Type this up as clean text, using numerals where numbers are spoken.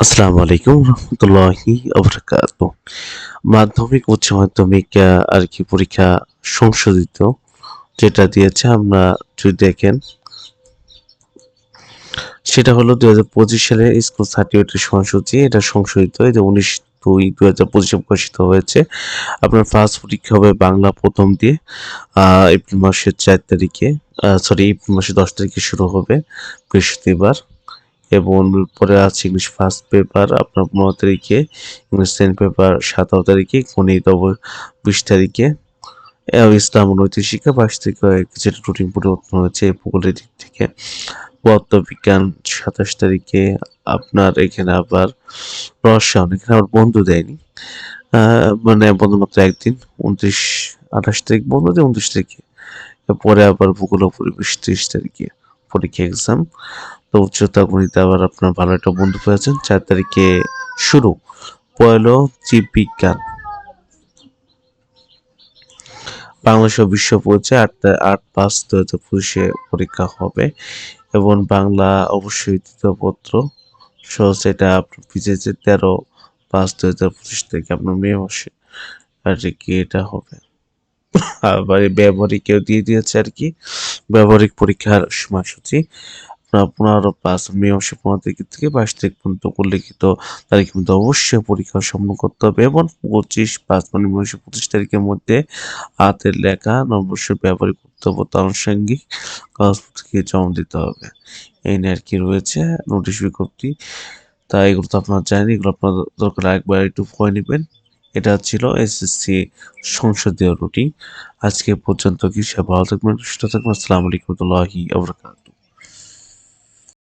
আসসালামু আলাইকুম রহমতুল্লাহি ওবরাকাতুহু। মাধ্যমিক, উচ্চ মাধ্যমিক আর কি পরীক্ষা সংশোধিত যেটা দিয়েছে আমরা যদি দেখেন সেটা হলো 2025 সালে স্কুল সার্টিফিকেটের সময়সূচি। এটা সংশোধিত এই যে 19/2/2025 প্রকাশিত হয়েছে। আপনার ফার্স্ট পরীক্ষা হবে বাংলা প্রথম দিয়ে এপ্রিল মাসের 4 তারিখে, এপ্রিল মাসের 10 তারিখে শুরু হবে বৃহস্পতিবার। এবং পরে আছে ইংলিশ ফার্স্ট পেপার আপনার 15 তারিখে, ইংলিশ সেকেন্ড পেপার 17 তারিখে, গণিত 20 তারিখে, ইসলাম ও নৈতিক শিক্ষা 22 তারিখে কিছুটা রুটিন পরিবর্তন হয়েছে ভূগোলের দিক থেকে। পদার্থবিজ্ঞান 27 তারিখে, আপনার এখানে আবার রসায়ন, এখানে আবার বন্ধ দেয়নি, মানে বন্ধ মাত্র একদিন, 28 তারিখ বন্ধ দেয়, 29 তারিখে। পরে আবার ভূগোল ও পরিবেশ 30 তারিখে পরীক্ষা এক্সাম। তো উচ্চতা গণিতে আবার আপনার ভালো একটা বন্ধু পেয়েছেন 4 তারিখে শুরু। পয়লো জীববিজ্ঞান, বাংলাদেশ ও বিশ্ব পরিচয় 8/5/2025 পরীক্ষা হবে। এবং বাংলা অবশ্যই তৃতীয় পত্র সহজ, এটা আপনার পিছিয়েছে 13/5/2025 থেকে আপনার মে মাসে আর কি এটা হবে। আবার ব্যবহারিকেও দিয়ে দিয়েছে আর কি, ব্যবহারিক পরীক্ষার সময়সূচি 15/5 মে মাসে 15 তারিখ থেকে 22 তারিখ পর্যন্ত উল্লিখিত তারিখের মধ্যে অবশ্যই পরীক্ষা সম্পন্ন করতে হবে। এবং 25/5 মানে মে মাসের 25 তারিখের মধ্যে হাতের লেখা অবশ্যই ব্যবহারিক কর্তব্য আনুষঙ্গিক কাগজপত্রকে জমা দিতে হবে। এই নিয়ে আর কি রয়েছে নোটিশ বিজ্ঞপ্তি। তাই এগুলো তো আপনারা জানেন, এগুলো আপনার দরকার একবার একটু পড়ে নেবেন। এটা ছিল এসএসসি সংসদীয় রুটিন। আজকে পর্যন্ত কি সব ভালো থাকবেন, সুস্থ থাকবেন। আসসালামু আলাইকুম ওয়া রাহমাতুল্লাহি ওয়া বারাকাতুহু।